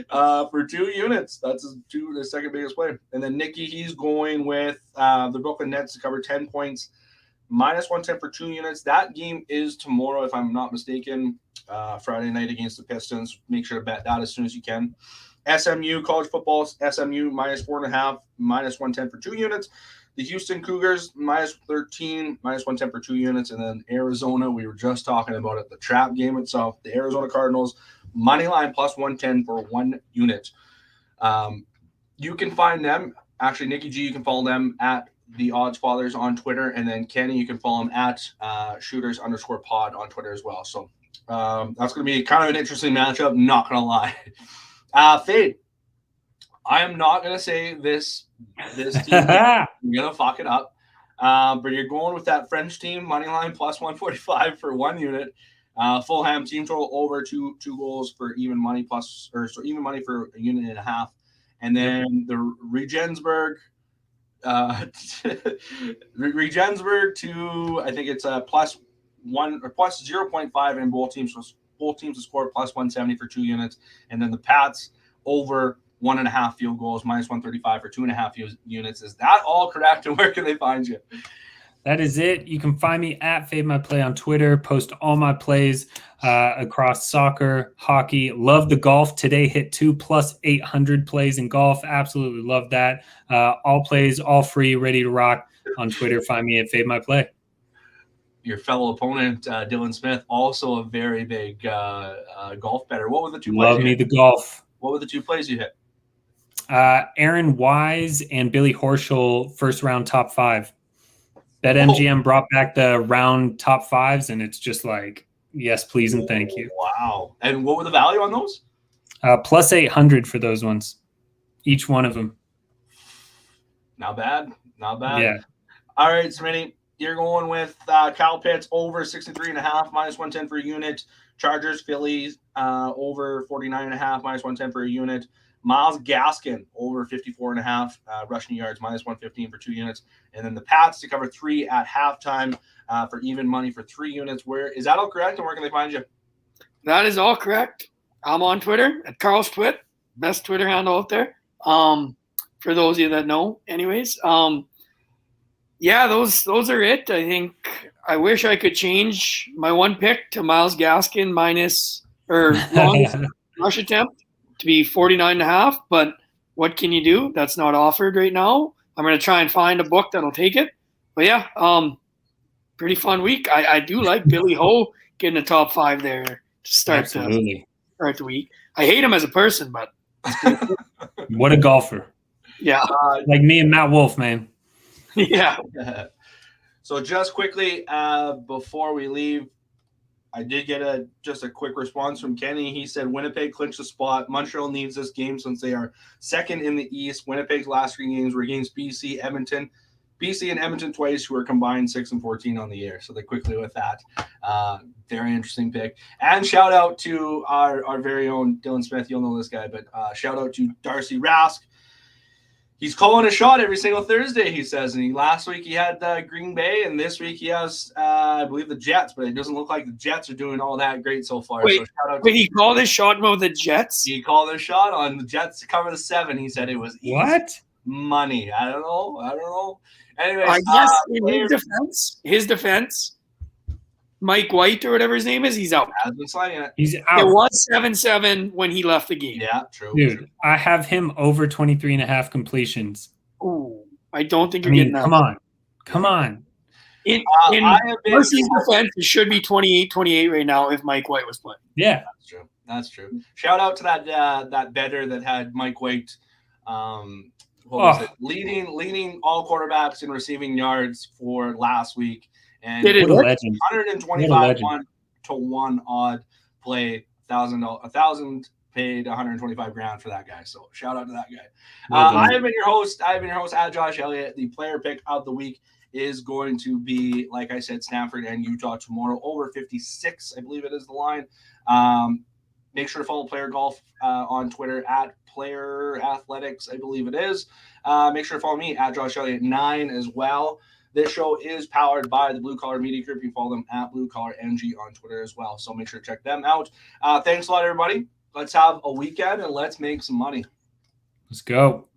for 2 units. That's the second biggest play. And then Nicky, he's going with the Brooklyn Nets to cover 10 points, minus 110 for 2 units. That game is tomorrow, if I'm not mistaken, Friday night against the Pistons. Make sure to bet that as soon as you can. SMU, college football, SMU minus 4.5, minus 110 for 2 units. The Houston Cougars minus 13, minus 110 for 2 units. And then Arizona, we were just talking about it, the trap game itself. The Arizona Cardinals, money line plus 110 for 1 unit. You can find them. Actually, Nicky G, you can follow them at the Odds Fathers on Twitter. And then Kenny, you can follow him at shooters_pod on Twitter as well. So that's going to be kind of an interesting matchup, not going to lie. Fade, I am not going to say this team. You're going to fuck it up. But you're going with that French team, money line plus 145 for 1 unit. Fulham team total over two goals for even money even money for a unit and a half. And then the Regensburg to, I think it's a plus 1 or plus 0.5 in both teams. So both teams to score plus 170 for 2 units. And then the Pats over 1.5 field goals, minus 135 for 2.5 units. Is that all correct? And where can they find you? That is it. You can find me at Fade My Play on Twitter. Post all my plays across soccer, hockey. Love the golf. Today hit 2 plus 800 plays in golf. Absolutely love that. All plays, all free, ready to rock on Twitter. Find me at Fade My Play. Your fellow opponent, Dylan Smith, also a very big golf bettor. What were the 2 plays? Love me the golf. What were the 2 plays you hit? Aaron Wise and Billy Horschel, first round top 5. BetMGM brought back the round top 5s, and it's just like, yes, please, and thank you. Wow. And what were the value on those? Plus 800 for those ones, each one of them. Not bad. Not bad. Yeah. All right, Smitty, you're going with Kyle Pitts over 63.5, minus 110 for a unit. Chargers, Phillies over 49.5, minus 110 for a unit. Myles Gaskin over 54.5 rushing yards, minus 115 for 2 units. And then the Pats to cover 3 at halftime for even money for 3 units. Where is that all correct? And where can they find you? That is all correct. I'm on Twitter at Carl's Twit, best Twitter handle out there. For those of you that know, anyways. Yeah, those are it. I think I wish I could change my one pick to Myles Gaskin minus or longest rush attempt to be 49.5, but what can you do? That's not offered right now. I'm going to try and find a book that'll take it. But yeah, pretty fun week. I do like Billy Ho getting a top 5 there to start the week. I hate him as a person, but what a golfer. Yeah. Like me and Matt Wolf, man. Yeah. So just quickly, before we leave, I did get just a quick response from Kenny. He said Winnipeg clinched the spot. Montreal needs this game since they are second in the East. Winnipeg's last 3 games were against BC, Edmonton. BC and Edmonton twice, who are combined 6-14 on the year. So they quickly with that. Very interesting pick. And shout out to our very own Dylan Smith. You'll know this guy, but shout out to Darcy Rask. He's calling a shot every single Thursday, he says. And last week he had Green Bay, and this week he has, I believe, the Jets. But it doesn't look like the Jets are doing all that great so far. Wait, so shout out he called his shot about the Jets? He called a shot on the Jets to cover the 7. He said it was easy money. I don't know. Anyways, I guess in his defense, Mike White or whatever his name is, he's out. Has been sliding it. He's It out. was 7-7 when he left the game. Yeah, true. Dude, I have him over 23.5 completions. Ooh, I don't think I you're mean, getting that. come on. In I have been. Mercy's defense, it should be 28-28 right now if Mike White was playing. Yeah. That's true. That's true. Shout out to that bettor that had Mike White. What was it? Leading all quarterbacks in receiving yards for last week, and Did it What a legend. 125 to 1 odd play, $1,000 paid, 125 grand for that guy. So shout out to that guy. I have been your host. At Josh Elliott. The player pick of the week is going to be, like I said, Stanford and Utah tomorrow. Over 56, I believe it is the line. Make sure to follow Player Golf on Twitter at Player Athletics, I believe it is. Make sure to follow me at Josh Elliott 9 as well. This show is powered by the Blue Collar Media Group. You follow them at Blue Collar NG on Twitter as well. So make sure to check them out. Thanks a lot, everybody. Let's have a weekend and let's make some money. Let's go.